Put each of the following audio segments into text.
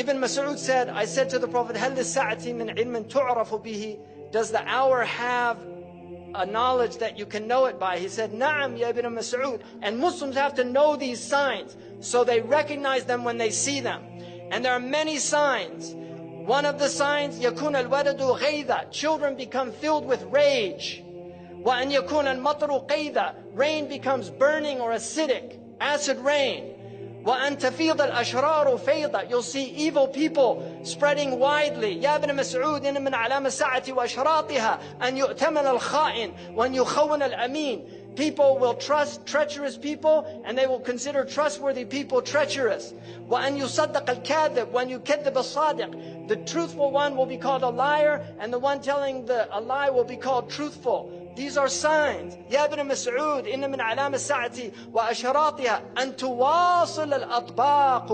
Ibn Mas'ud said, I said to the Prophet, هل للساعة من علم تعرف به? Does the hour have a knowledge that you can know it by? He said, Na'am, ya Ibn Mas'ud. And Muslims have to know these signs so they recognize them when they see them. And there are many signs. One of the signs, يكون الولد غيظا, children become filled with rage. وأن يكون المطر قيظا, rain becomes burning or acidic, acid rain. وأن تفيض الأشرار فيضا, you'll see evil people spreading widely. يا ابن مسعود إن من علامة الساعة وأشراطها أن يؤتمن الخائن وأن يخون الأمين. People will trust treacherous people and they will consider trustworthy people treacherous. وأن يصدق الكاذب وأن يكذب الصادق. The truthful one will be called a liar and the one telling a lie will be called truthful. These are signs. يا ابن مسعود إن من علامة الساعة وأشراطها أن تواصل الأطباق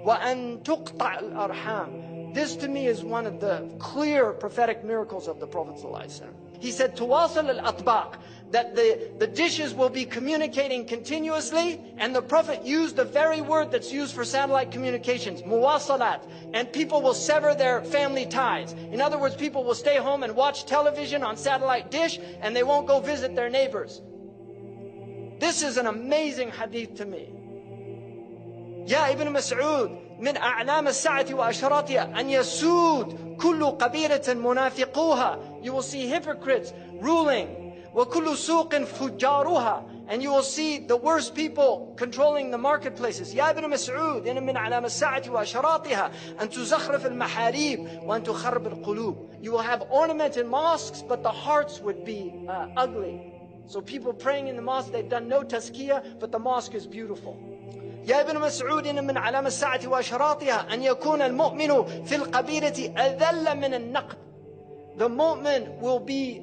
وأن تقطع الأرحام. This to me is one of the clear prophetic miracles of the Prophet ﷺ. He said, تواصل الأطباق, that the dishes will be communicating continuously, and the Prophet used the very word that's used for satellite communications, muwasalat, and people will sever their family ties. In other words, people will stay home and watch television on satellite dish, and they won't go visit their neighbors. This is an amazing hadith to me. يا ابن مسعود من أعلام الساعة وأشراطها أن يسود كل قبيلة منافقوها. You will see hypocrites ruling. وكل سوق فجارها, and you will see the worst people controlling the marketplaces. يا ابن مسعود إن من علامة الساعة وأشراطها أن تزخرف المحاريب وأن تخرب القلوب. You will have ornamented mosques, but the hearts would be ugly. So people praying in the mosque, they've done no tazkiyah, but the mosque is beautiful. يا ابن مسعود إن من علامة الساعة وأشراطها أن يكون المؤمن في القبيلة أذل من النقد. The mu'min will be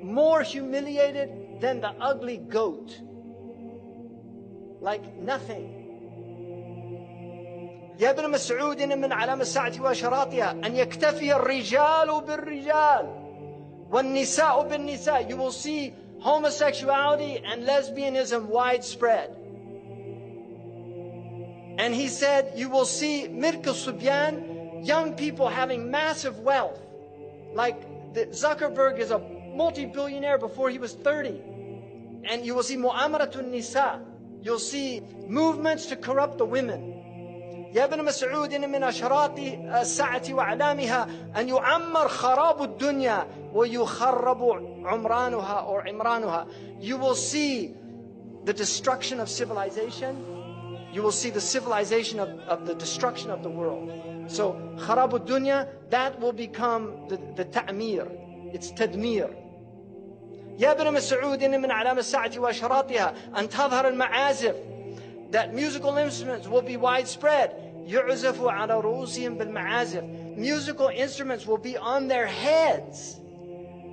more humiliated than the ugly goat. Like nothing. يا ابن مسعود إن من علامة الساعة وأشراطها أن يكتفي الرجال بالرجال والنساء بالنساء. You will see homosexuality and lesbianism widespread. And he said, you will see Mirk al-Subyan, young people having massive wealth. Like Zuckerberg is a multi-billionaire before he was 30. And you will see Mu'amaratun Nisa. You'll see movements to corrupt the women. يا ابن مسعود إن من أشراط الساعة وأعلامها أن يعمر خراب الدنيا ويخرب عمرانها or عمرانها. You will see the destruction of civilization. You will see the civilization of the destruction of the world. So خراب الدنيا, that will become the ta'mir. It's tadmir. يا ابن مسعود إن من علامة الساعة وأشراطها أن تظهر المعازف, that musical instruments will be widespread. يعزف على رؤوسهم بالمعازف. Musical instruments will be on their heads.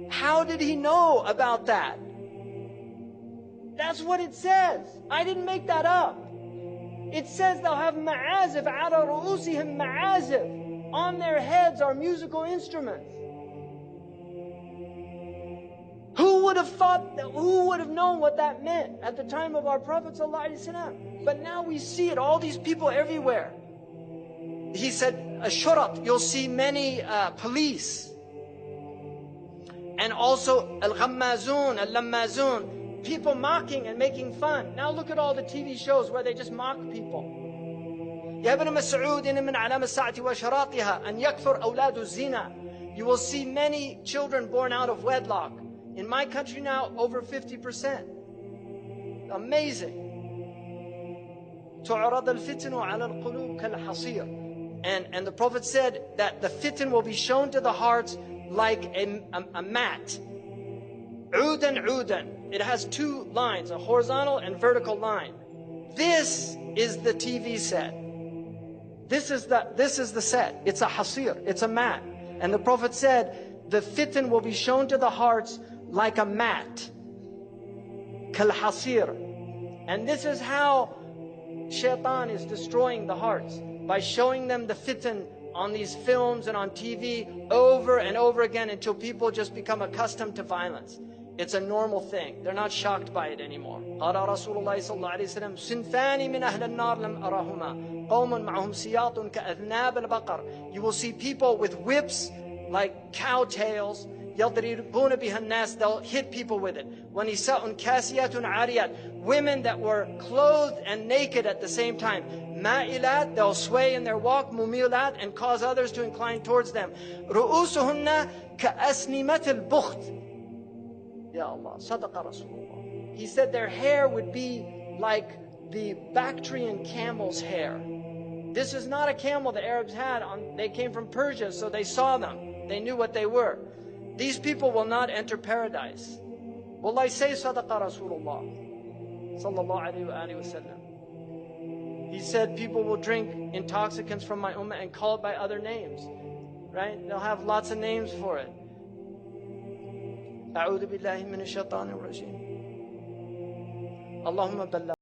How did he know about that? That's what it says. I didn't make that up. It says they'll have ma'azif, على رؤوسهم ma'azif. On their heads are musical instruments. Who would have thought that, who would have known what that meant at the time of our Prophet ﷺ? But now we see it, all these people everywhere. He said, Ashurat, you'll see many police. And also Al-Ghammazun, Al-Lammazun, people mocking and making fun. Now look at all the TV shows where they just mock people. يا ابن مسعود إن من علامة الساعة وأشراطها أن يكثر أولاد الزنا. You will see many children born out of wedlock. In my country now, over 50%. Amazing. تعرض الفتن على القلوب كالحصير. And the Prophet said that the fitan will be shown to the hearts like a mat. عودا عودا. It has two lines, a horizontal and vertical line. This is the TV set. This is the set. It's a hasir. It's a mat. And the Prophet said the fitan will be shown to the hearts like a mat. Kal hasir. And this is how shaitan is destroying the hearts, by showing them the fitan on these films and on TV over and over again until people just become accustomed to violence. It's a normal thing. They're not shocked by it anymore. قال رسول الله صلى الله عليه وسلم صنفان من أهل النار لم أرهما قوم معهم سياط كأذناب البقر. You will see people with whips like cow tails. يضربون بها الناس. They'll hit people with it. ونساء كاسيات عاريات. Women that were clothed and naked at the same time. مائلات, they'll sway in their walk. مميلات, and cause others to incline towards them. رؤوسهن كأسنمة البخت. Ya Allah, Sadaqa Rasulullah. He said their hair would be like the Bactrian camel's hair. This is not a camel the Arabs had. They came from Persia, so they saw them. They knew what they were. These people will not enter paradise. Will I say Sadaqa Rasulullah? Sallallahu alayhi wa sallam. He said people will drink intoxicants from my ummah and call it by other names. Right? They'll have lots of names for it. أعوذ بالله من الشيطان الرجيم. اللهم بلغ